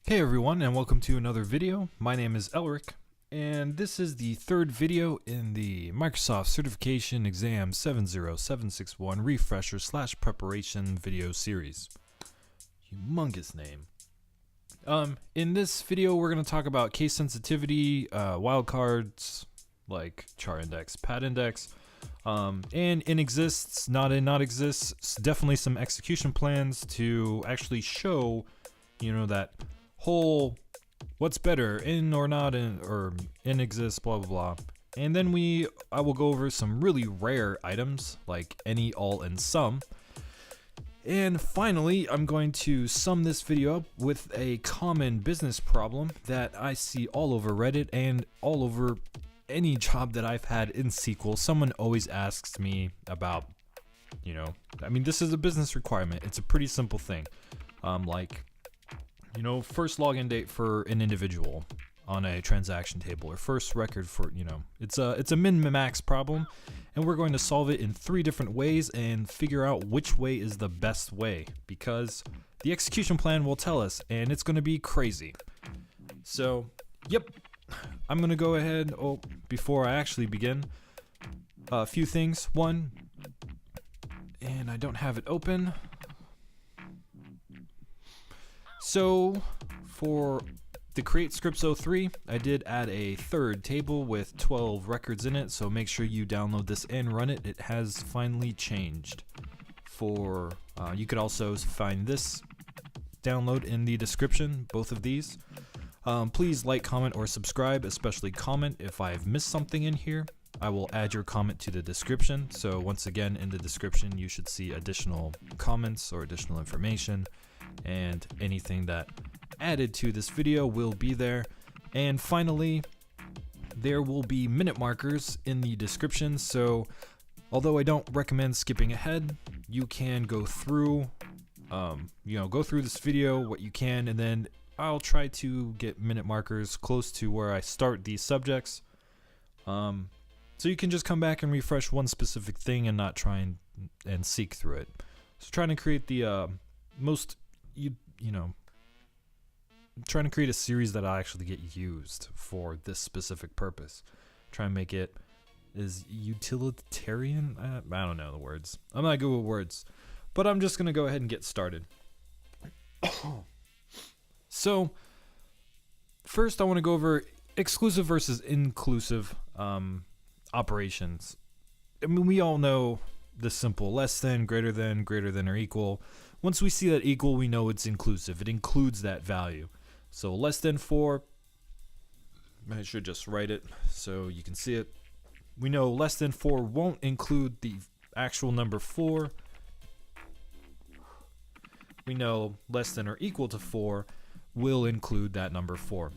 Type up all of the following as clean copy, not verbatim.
Hey everyone, and welcome to another video. My name is Elric, and this is the third video in the Microsoft Certification Exam 70761 Refresher / Preparation video series. Humongous name. In this video, we're going to talk about case sensitivity, wildcards like CHARINDEX, PATINDEX, and in exists, not in not exists, definitely some execution plans to actually show, that whole what's better, in or not in, or in exists, blah blah blah. And then I will go over some really rare items like any, all, and some. And finally, I'm going to sum this video up with a common business problem that I see all over Reddit and all over any job that I've had in SQL. Someone always asks me about, this is a business requirement. It's a pretty simple thing. First login date for an individual on a transaction table, or first record for, it's a min-max problem, and we're going to solve it in 3 different ways and figure out which way is the best way, because the execution plan will tell us, and it's going to be crazy. So, yep, I'm going to go ahead, before I actually begin, a few things. One, and I don't have it open. So for the Create Scripts 03, I did add a third table with 12 records in it, so make sure you download this and run it. It has finally changed. You could also find this download in the description, both of these. Please like, comment, or subscribe, especially comment if I've missed something in here. I will add your comment to the description, so once again in the description you should see additional comments or additional information, and anything that added to this video will be there. And finally, there will be minute markers in the description, so although I don't recommend skipping ahead, you can go through this video what you can, and then I'll try to get minute markers close to where I start these subjects, so you can just come back and refresh one specific thing and not try and seek through it. So trying to create the trying to create a series that I actually get used for this specific purpose. Try and make it as utilitarian. I don't know the words. I'm not good with words, but I'm just gonna go ahead and get started. So first, I want to go over exclusive versus inclusive operations. We all know the simple less than, greater than, or equal. Once we see that equal, we know it's inclusive. It includes that value. So less than 4, I should just write it so you can see it. We know less than 4 won't include the actual number 4. We know less than or equal to 4 will include that number 4.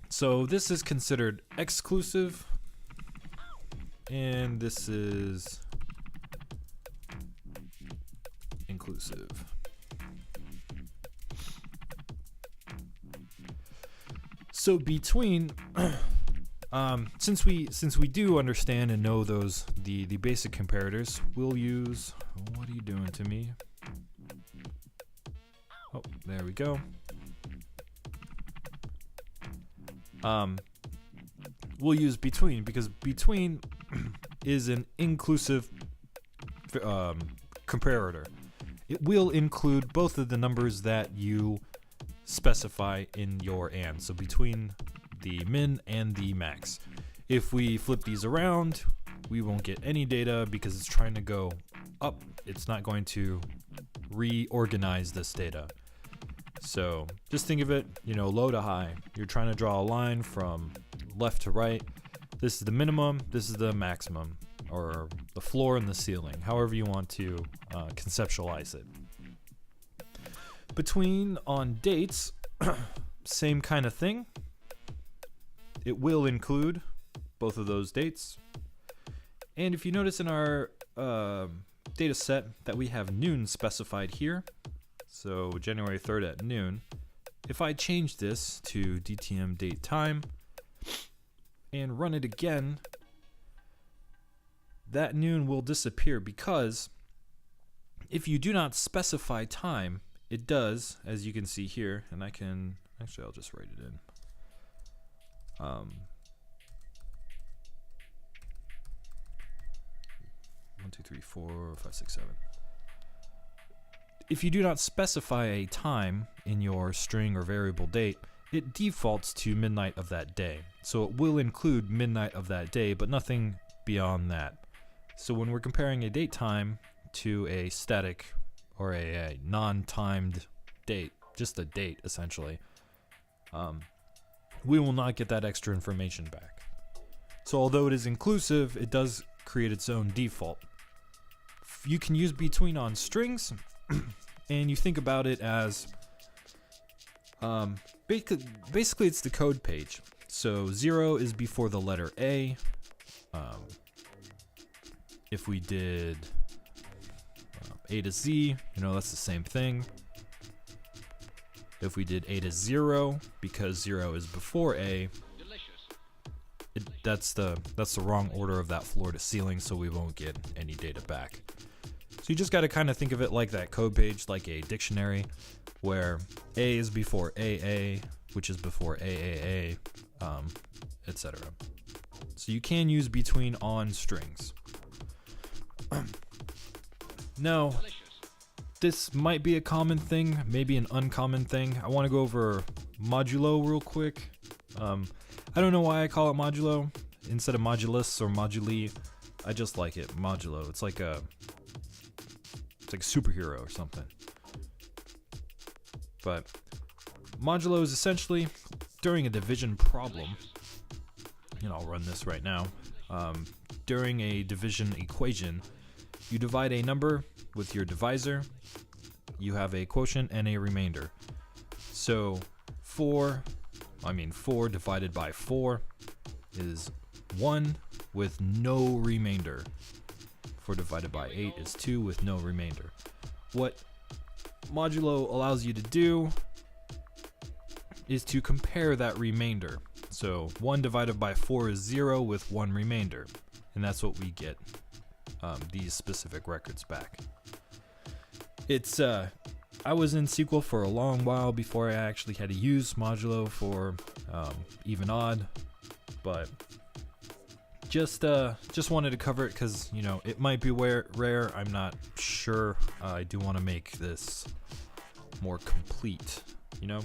So this is considered exclusive, and this is inclusive. So between since we do understand and know the basic comparators, we'll use, what are you doing to me? Oh, there we go. We'll use between, because between is an inclusive comparator. It will include both of the numbers that you specify in your AND. So between the min and the max. If we flip these around, we won't get any data because it's trying to go up. It's not going to reorganize this data. So just think of it, low to high. You're trying to draw a line from left to right. This is the minimum, this is the maximum, or the floor and the ceiling, however you want to conceptualize it. Between on dates, same kind of thing. It will include both of those dates. And if you notice in our data set that we have noon specified here, so January 3rd at noon, if I change this to DTM date time and run it again, that noon will disappear, because if you do not specify time, it does, as you can see here, and I can Actually, I'll just write it in. 1, 2, 3, 4, 5, 6, 7. If you do not specify a time in your string or variable date, it defaults to midnight of that day. So it will include midnight of that day, but nothing beyond that. So when we're comparing a date time to a static or a non-timed date, just a date essentially, we will not get that extra information back. So although it is inclusive, it does create its own default. You can use between on strings, and you think about it as basically it's the code page. So 0 is before the letter A. If we did A to Z, you know, that's the same thing. If we did A to 0, because 0 is before A, that's the wrong order of that floor to ceiling, so we won't get any data back. So you just got to kind of think of it like that code page, like a dictionary, where A is before AA, which is before AAA, etc. So you can use between on strings. Now, this might be a common thing, maybe an uncommon thing. I want to go over Modulo real quick. I don't know why I call it Modulo instead of Modulus or Moduli. I just like it, Modulo. It's like a superhero or something. But Modulo is essentially during a division problem, and I'll run this right now. During a division equation, you divide a number with your divisor. You have a quotient and a remainder. So 4 divided by 4 is 1 with no remainder. 4 divided by 8 is 2 with no remainder. What Modulo allows you to do is to compare that remainder. So 1 divided by 4 is 0 with 1 remainder. And that's what we get these specific records back. It's I was in SQL for a long while before I actually had to use Modulo for even odd, but just wanted to cover it because, you know, it might be rare. I'm not sure. I do want to make this more complete, you know.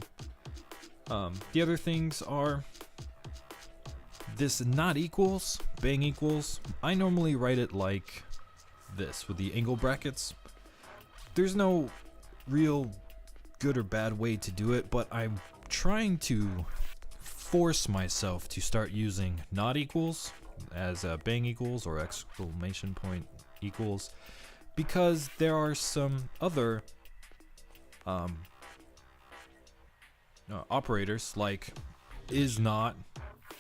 The other things are this not equals, bang equals. I normally write it like this with the angle brackets. There's no real good or bad way to do it, but I'm trying to force myself to start using not equals as bang equals or exclamation point equals, because there are some other operators like is not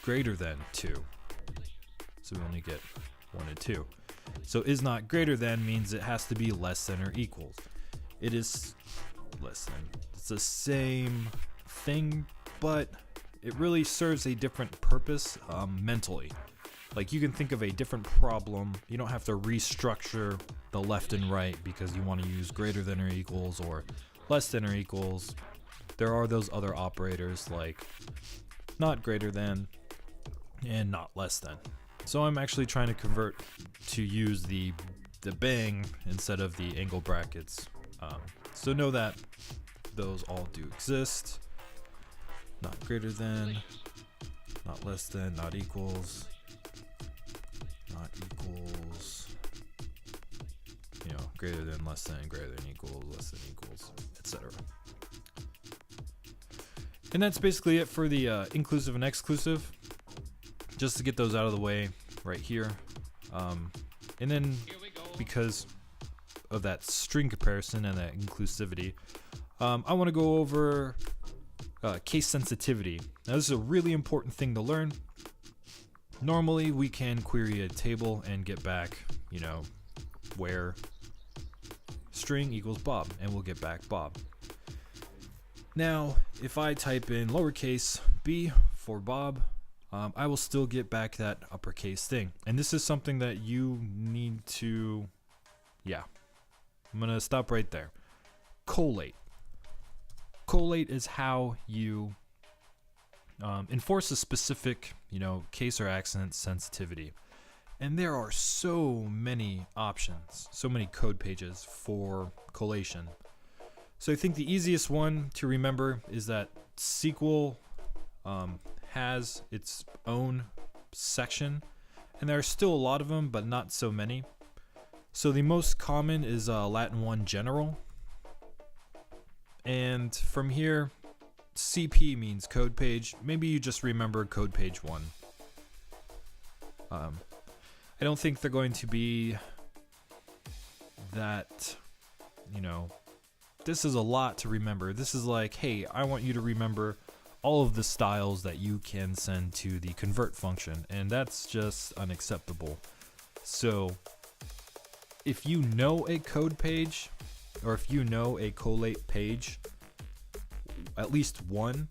greater than 2. So we only get 1 and 2. So is not greater than means it has to be less than or equals. It is less than. It's the same thing, but it really serves a different purpose mentally. Like you can think of a different problem. You don't have to restructure the left and right because you want to use greater than or equals or less than or equals. There are those other operators like not greater than and not less than. So I'm actually trying to convert to use the bang instead of the angle brackets. So know that those all do exist. Not greater than, not less than, not equals, not equals, you know, greater than, less than, greater than, equals, less than, equals, etc. And that's basically it for the inclusive and exclusive. Just to get those out of the way right here. And then because of that string comparison and that inclusivity, I want to go over case sensitivity. Now this is a really important thing to learn. Normally we can query a table and get back, you know, where string equals Bob, and we'll get back Bob. Now if I type in lowercase b for Bob, I will still get back that uppercase thing. And this is something that you need to, I'm gonna stop right there. Collate. Collate is how you enforce a specific, case or accent sensitivity. And there are so many options, so many code pages for collation. So I think the easiest one to remember is that SQL has its own section, and there are still a lot of them, but not so many. So the most common is Latin 1 General. And from here, CP means code page. Maybe you just remember code page 1. I don't think they're going to be that, this is a lot to remember. This is like, hey, I want you to remember all of the styles that you can send to the convert function, and that's just unacceptable. So if you know a code page, or if you know a collate page, at least one,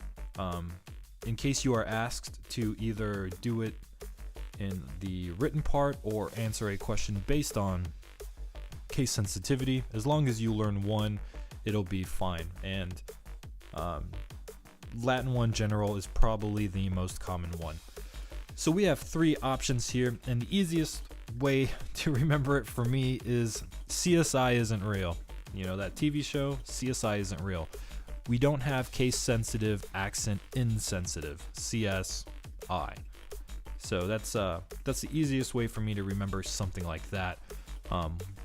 in case you are asked to either do it in the written part or answer a question based on case sensitivity, as long as you learn one, it'll be fine. And Latin 1 General is probably the most common one. So we have 3 options here, and the easiest way to remember it for me is CSI isn't real. That TV show, CSI isn't real. We don't have case sensitive, accent insensitive, CSI. So that's the easiest way for me to remember something like that.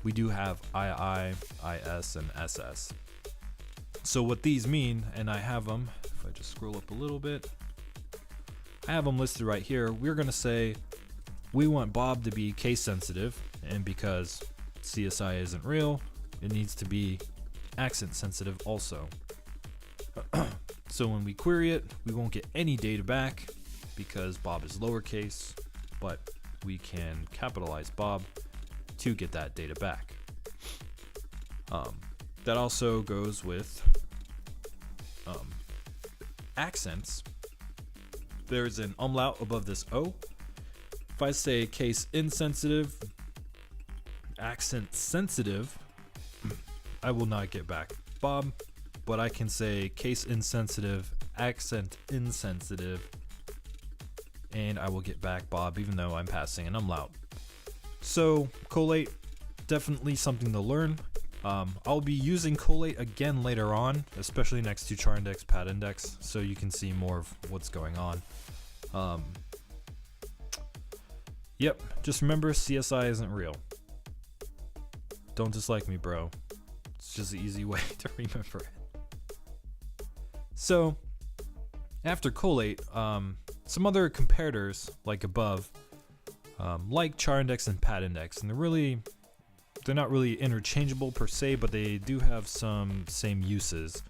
We do have II, IS, and SS. So what these mean, and I have them, if I just scroll up a little bit, I have them listed right here. We're going to say we want Bob to be case sensitive, and because CSI isn't real, it needs to be accent sensitive also. So when we query it, we won't get any data back because Bob is lowercase, but we can capitalize Bob to get that data back. That also goes with accents. There's an umlaut above this O. If I say case insensitive, accent sensitive, I will not get back Bob, but I can say case insensitive, accent insensitive, and I will get back Bob even though I'm passing an umlaut. So collate, definitely something to learn. I'll be using collate again later on, especially next to CHARINDEX, PATINDEX, so you can see more of what's going on. Yep, just remember CSI isn't real. Don't dislike me, bro. It's just an easy way to remember it. So after collate, some other comparators like above, like CHARINDEX and PATINDEX, and they're not really interchangeable per se, but they do have some same uses.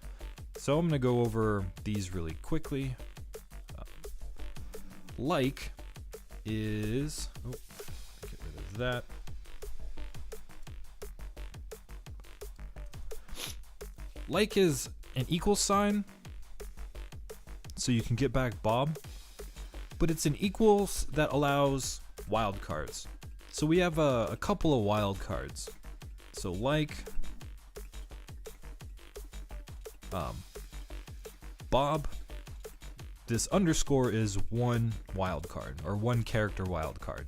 So I'm going to go over these really quickly. Like is, get rid of that. Like is an equal sign, so you can get back Bob, but it's an equals that allows wildcards. So we have a couple of wildcards. So like Bob, this underscore is one wildcard, or one character wildcard,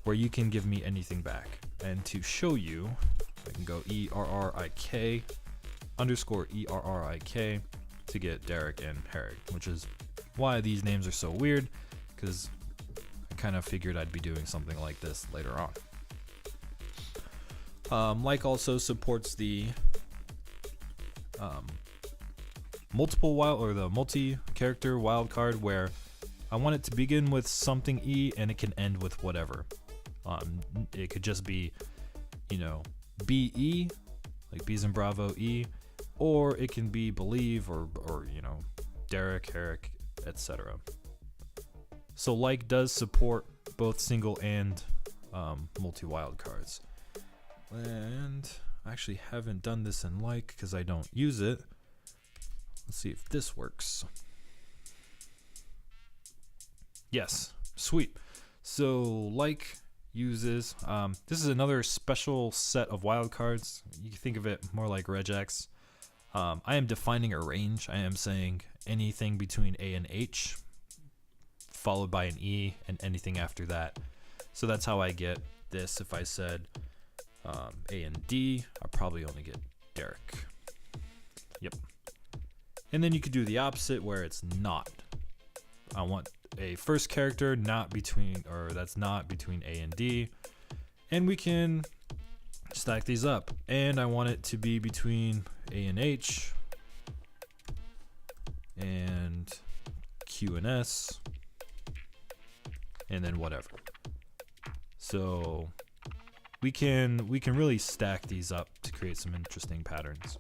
where you can give me anything back. And to show you, I can go ERRIK underscore ERRIK to get Derek and Herrick, which is why these names are so weird, because I kind of figured I'd be doing something like this later on. Like also supports the the multi-character wildcard, where I want it to begin with something E and it can end with whatever. It could just be, BE, like Bees and Bravo E, or it can be believe or Derek, Herrick, etc. So like does support both single and multi wildcards. And I actually haven't done this in like because I don't use it. Let's see if this works. Yes, sweet. So like uses, this is another special set of wildcards. You can think of it more like regex. I am defining a range. I am saying anything between A and H. followed by an E and anything after that. So that's how I get this. If I said A and D, I'll probably only get Derek. Yep. And then you could do the opposite where it's not. I want a first character not between, or that's not between A and D. And we can stack these up. And I want it to be between A and H and Q and S and then whatever. So we can really stack these up to create some interesting patterns.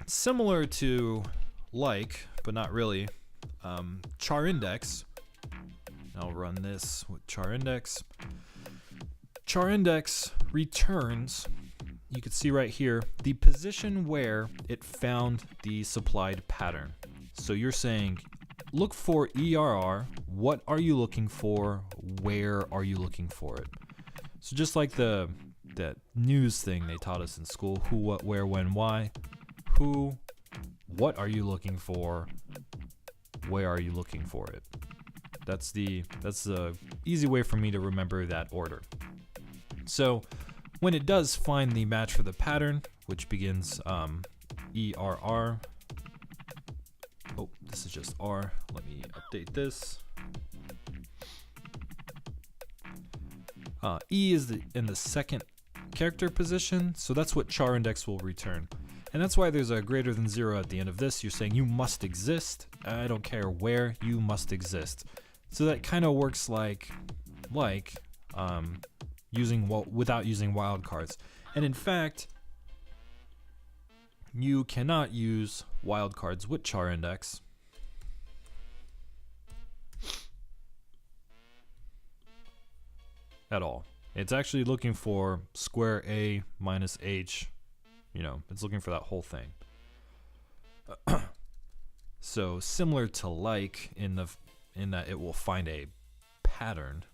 Similar to but not really, CHARINDEX. I'll run this with CHARINDEX. CHARINDEX returns, you can see right here, the position where it found the supplied pattern. So you're saying, look for ERR, what are you looking for, where are you looking for it? So just like that news thing they taught us in school, who, what, where, when, why, who, what are you looking for, where are you looking for it? That's the easy way for me to remember that order. So when it does find the match for the pattern, which begins ERR, oh, this is just R, let me update this. E is in the second character position, so that's what CHARINDEX will return. And that's why there's a greater than 0 at the end of this. You're saying you must exist. I don't care where, you must exist. So that kind of works like without using wildcards. And in fact, you cannot use wildcards with CHARINDEX. At all. It's actually looking for square A minus H. You know, it's looking for that whole thing. So similar to in that it will find a pattern,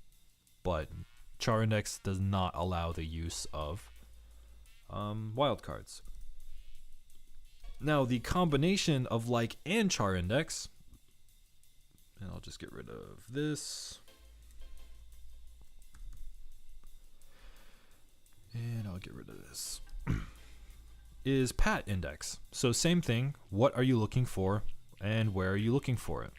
but CHARINDEX does not allow the use of wildcards. Now the combination of and CHARINDEX, and I'll just get rid of this. And I'll get rid of this. Is PATINDEX. So same thing, what are you looking for and where are you looking for it?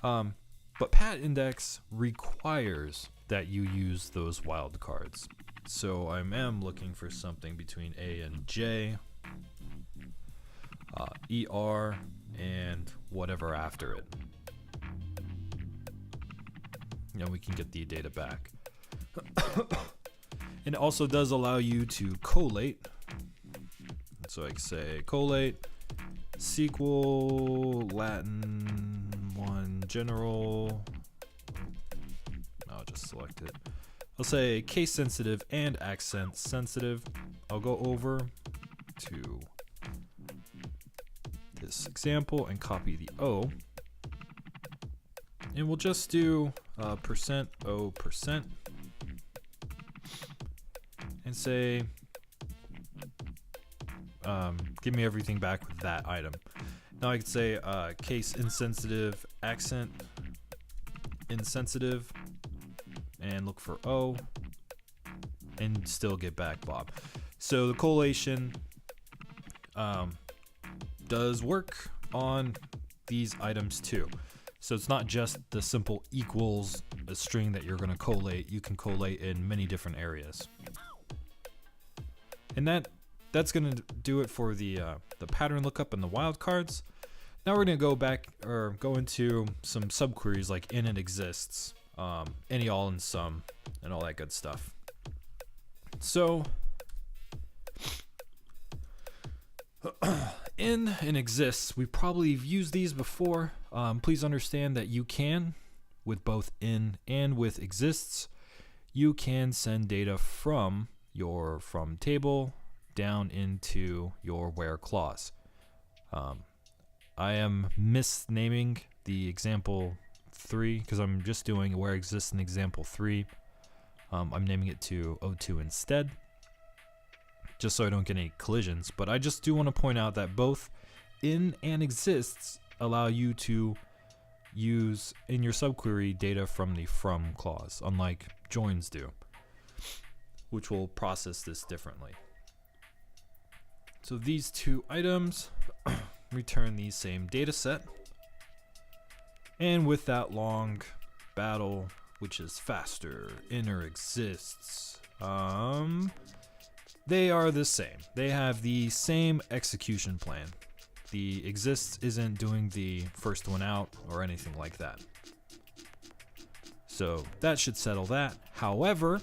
But PATINDEX requires that you use those wildcards. So I am looking for something between A and J, ER, and whatever after it. And we can get the data back. And it also does allow you to collate. So I can say collate, SQL, Latin 1 general. I'll just select it. I'll say case sensitive and accent sensitive. I'll go over to this example and copy the O. And we'll just do %O%. And say, give me everything back with that item. Now I could say case insensitive, accent insensitive, and look for O, and still get back Bob. So the collation does work on these items too. So it's not just the simple equals a string that you're going to collate. You can collate in many different areas. And that's going to do it for the pattern lookup and the wildcards. Now we're going to go into some subqueries like in and exists, any, all, and some, and all that good stuff. So in and exists, we probably have used these before. Please understand that you can, with both in and with exists, you can send data from your from table down into your where clause. I am misnaming the example 3 because I'm just doing where exists in example 3. I'm naming it to O2 instead, just so I don't get any collisions. But I just do want to point out that both in and exists allow you to use in your subquery data from the from clause, unlike joins do, which will process this differently. So these two items return the same data set, and with that long battle, which is faster, inner exists, they are the same. They have the same execution plan. The exists isn't doing the first one out or anything like that. So that should settle that. However,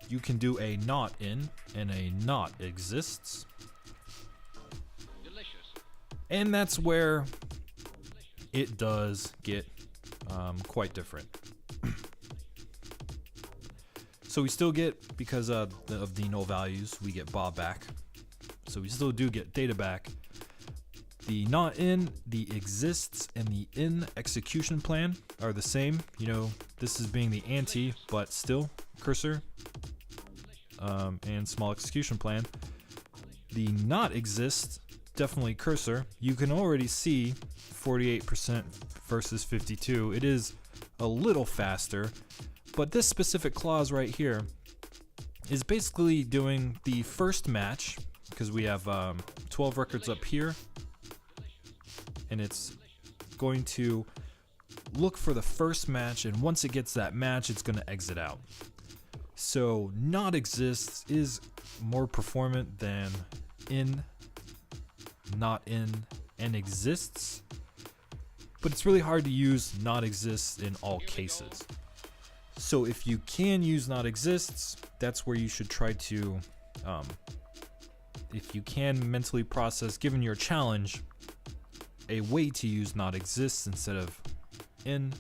you can do a not in and a not exists. Delicious. And that's where it does get quite different. So we still get, because of the null values, we get Bob back. So we still do get data back. The not in, the exists, and the in execution plan are the same. You know, this is being the anti, but still cursor and small execution plan. The not exist, definitely cursor. You can already see 48% versus 52. It is a little faster, but this specific clause right here is basically doing the first match, because we have 12 records up here, and it's going to look for the first match, and once it gets that match, it's going to exit out. So not exists is more performant than in, not in, and exists, but it's really hard to use not exists in all cases. So if you can use not exists, that's where you should try to, if you can mentally process, given your challenge, a way to use not exists instead of in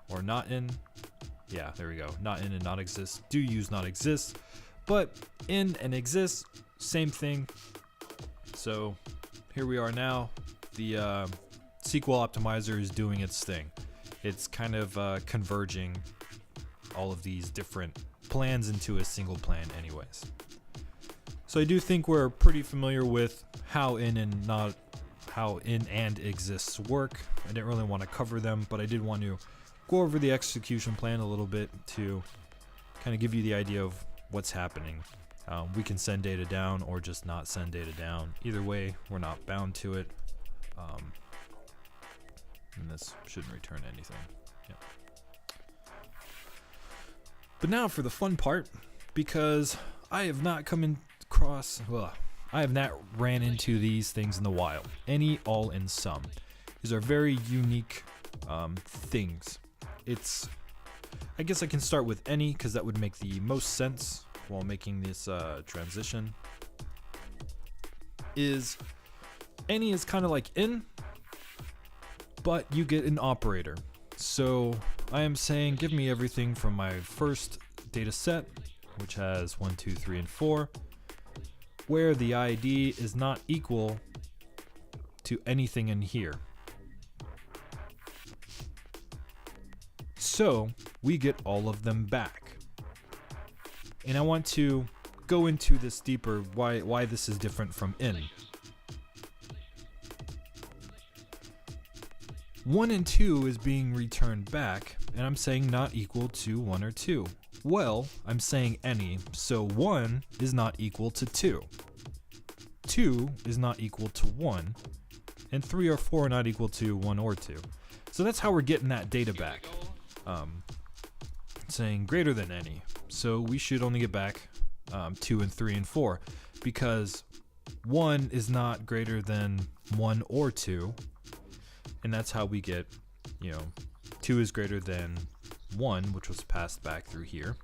or not in. Yeah, there we go. Not in and not exist. Do use not exists, but in and exists, same thing. So here we are now. The SQL optimizer is doing its thing. It's kind of converging all of these different plans into a single plan anyways. So I do think we're pretty familiar with how in and exists work. I didn't really want to cover them, but I did want to go over the execution plan a little bit to kind of give you the idea of what's happening. We can send data down or just not send data down. Either way, we're not bound to it. And this shouldn't return anything. Yep. But now for the fun part, because I have not I have not ran into these things in the wild. Any, all, and some. These are very unique things. I guess I can start with any, because that would make the most sense while making this transition. Any is kind of like in, but you get an operator. So I am saying give me everything from my first data set, which has 1, 2, 3, and 4, where the ID is not equal to anything in here. So we get all of them back. And I want to go into this deeper, why this is different from in. 1 and 2 is being returned back, and I'm saying not equal to 1 or 2. Well, I'm saying any, so 1 is not equal to 2. 2 is not equal to 1, and 3 or 4 are not equal to 1 or 2. So that's how we're getting that data back. Saying greater than any. So we should only get back 2 and 3 and 4, because 1 is not greater than 1 or 2. And that's how we get, 2 is greater than 1, which was passed back through here.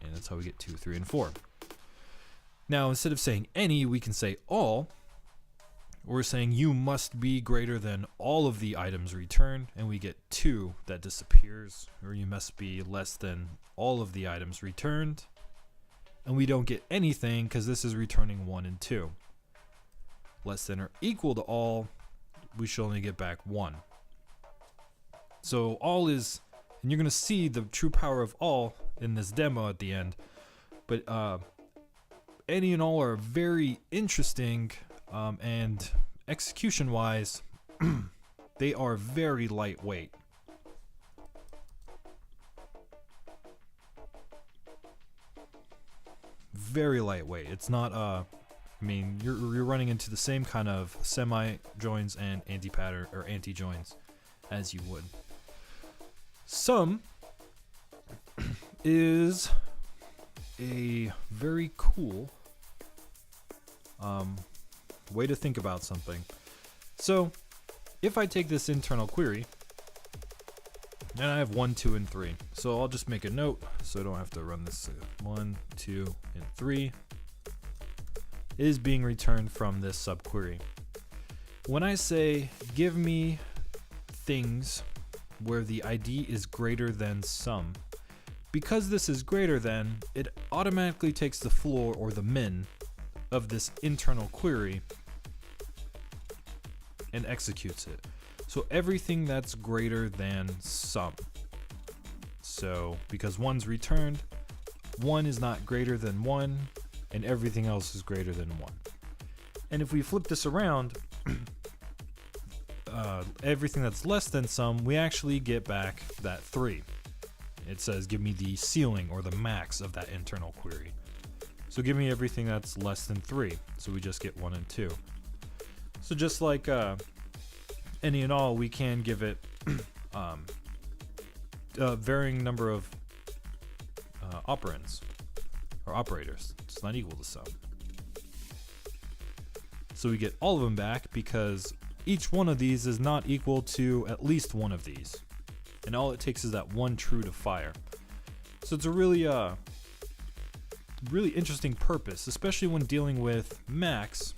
And that's how we get 2, 3, and 4. Now, instead of saying any, we can say all. We're saying you must be greater than all of the items returned, and we get 2 that disappears. Or you must be less than all of the items returned. And we don't get anything because this is returning 1 and 2. Less than or equal to all, we should only get back 1. So all is, and you're going to see the true power of all in this demo at the end, but any and all are very interesting, and execution wise, they are very lightweight. Very lightweight. It's not I mean, you're running into the same kind of semi-joins and anti-pattern or anti-joins as you would. Sum is a very cool way to think about something. So if I take this internal query, and I have 1, 2, and 3. So I'll just make a note so I don't have to run this. 1, 2, and 3 is being returned from this subquery. When I say give me things where the ID is greater than sum, because this is greater than, it automatically takes the floor or the min of this internal query and executes it. So everything that's greater than sum. So because 1's returned, 1 is not greater than 1, and everything else is greater than 1. And if we flip this around, everything that's less than sum, we actually get back that 3. It says give me the ceiling or the max of that internal query. So give me everything that's less than 3. So we just get 1 and 2. So just like any and all, we can give it a varying number of operands or operators. It's not equal to sum. So we get all of them back because each one of these is not equal to at least one of these. And all it takes is that one true to fire. So it's a really really interesting purpose, especially when dealing with max.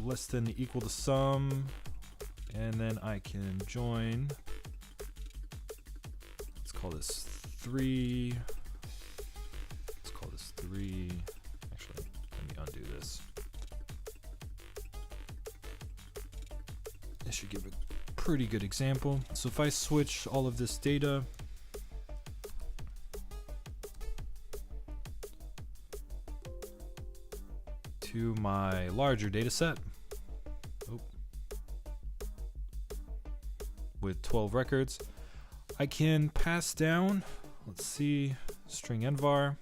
Less than equal to sum, and then I can join. Let's call this 3. Let's call this 3. Actually, let me undo this. This should give a pretty good example. So if I switch all of this data to my larger data set with 12 records, I can pass down, let's see, string envar.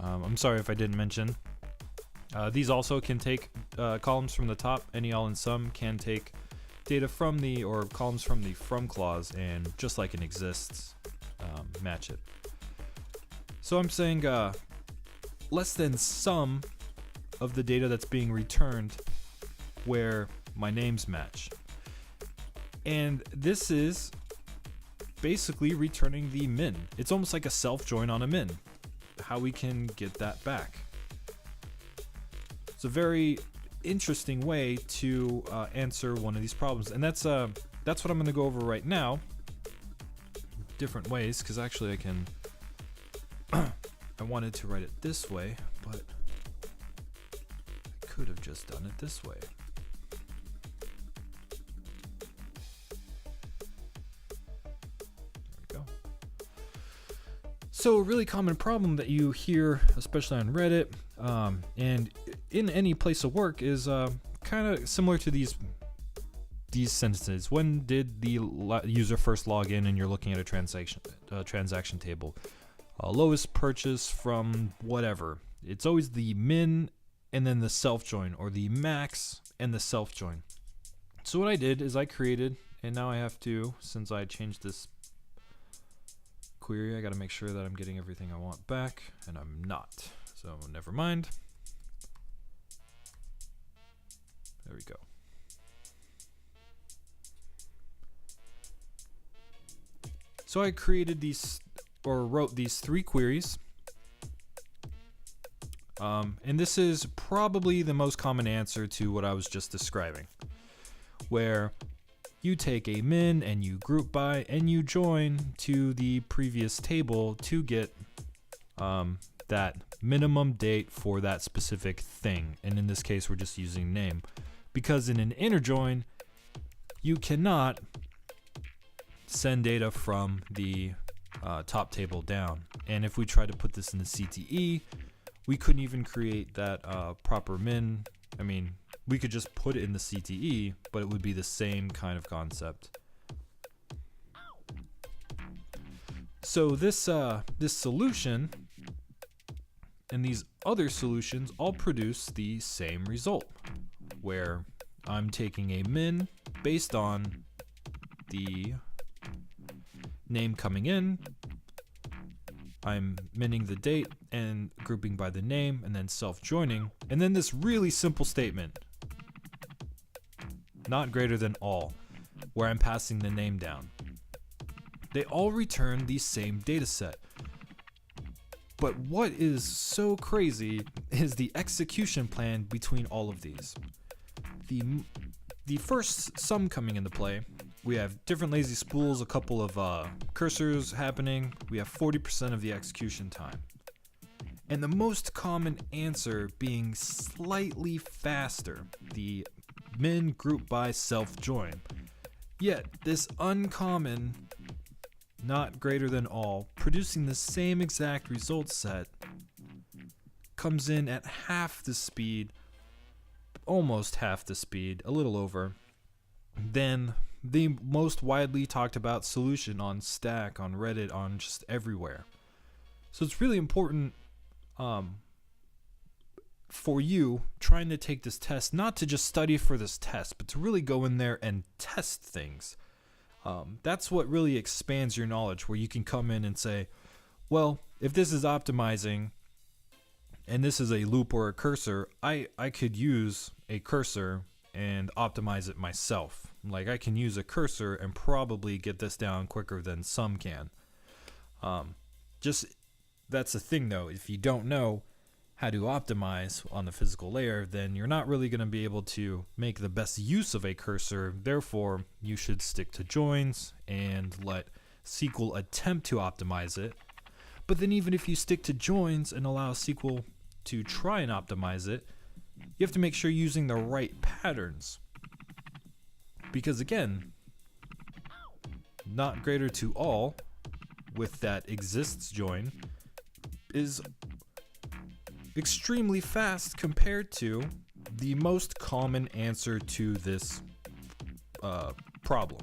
I'm sorry if I didn't mention. These also can take columns from the top. Any, all, and sum can take data from the, or columns from the from clause, and just like an exists, match it. So I'm saying less than sum of the data that's being returned where my names match. And this is basically returning the min. It's almost like a self join on a min. How we can get that back. It's a very interesting way to answer one of these problems, and that's what I'm going to go over right now. Different ways, because actually I can. I wanted to write it this way, but I could have just done it this way. So a really common problem that you hear, especially on Reddit, and in any place of work, is kind of similar to these sentences. When did the user first log in, and you're looking at a transaction table? Lowest purchase from whatever. It's always the min and then the self join, or the max and the self join. So what I did is I created, and now I have to, since I changed this query, I got to make sure that I'm getting everything I want back, and I'm not. So never mind. There we go. So I created these, or wrote these 3 queries. And this is probably the most common answer to what I was just describing, where you take a min and you group by and you join to the previous table to get that minimum date for that specific thing. And in this case, we're just using name, because in an inner join, you cannot send data from the top table down. And if we try to put this in the CTE, we couldn't even create that proper min. I mean, we could just put it in the CTE, but it would be the same kind of concept. So this solution and these other solutions all produce the same result, where I'm taking a min based on the name coming in, I'm minning the date and grouping by the name, and then self-joining, and then this really simple statement, not greater than all, where I'm passing the name down. They all return the same data set. But what is so crazy is the execution plan between all of these. The first sum coming into play, we have different lazy spools, a couple of cursors happening. We have 40% of the execution time. And the most common answer being slightly faster, the min group by self join. Yet this uncommon, not greater than all, producing the same exact result set, comes in at half the speed, almost half the speed, a little over, than the most widely talked about solution on Stack, on Reddit, on just everywhere. So it's really important for you trying to take this test, not to just study for this test, but to really go in there and test things. That's what really expands your knowledge, where you can come in and say, well, if this is optimizing and this is a loop or a cursor, I could use a cursor and optimize it myself. Like, I can use a cursor and probably get this down quicker than some can. That's the thing though, if you don't know how to optimize on the physical layer, then you're not really going to be able to make the best use of a cursor. Therefore, you should stick to joins and let SQL attempt to optimize it. But then even if you stick to joins and allow SQL to try and optimize it, you have to make sure you're using the right patterns. Because again, not greater to all with that exists join is extremely fast compared to the most common answer to this problem.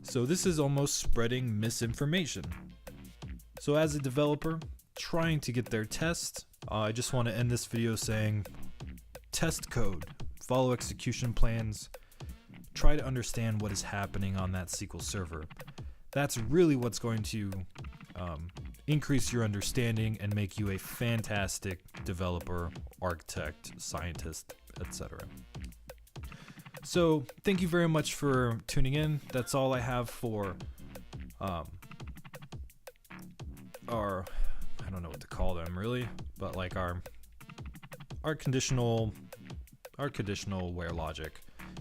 So this is almost spreading misinformation. So as a developer trying to get their test, I just want to end this video saying, test code, follow execution plans, try to understand what is happening on that SQL server. That's really what's going to increase your understanding and make you a fantastic developer, architect, scientist, etc. So thank you very much for tuning in. That's all I have for our, I don't know what to call them really, but like our conditional where logic,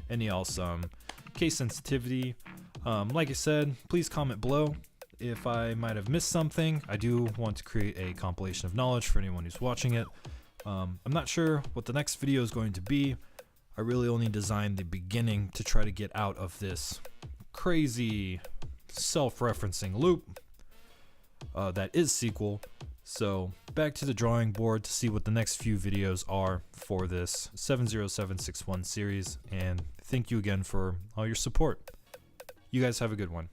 any else case sensitivity. Like I said, please comment below if I might have missed something. I do want to create a compilation of knowledge for anyone who's watching it. I'm not sure what the next video is going to be. I really only designed the beginning to try to get out of this crazy self-referencing loop that is SQL. So back to the drawing board to see what the next few videos are for this 70761 series, and thank you again for all your support. You guys have a good one.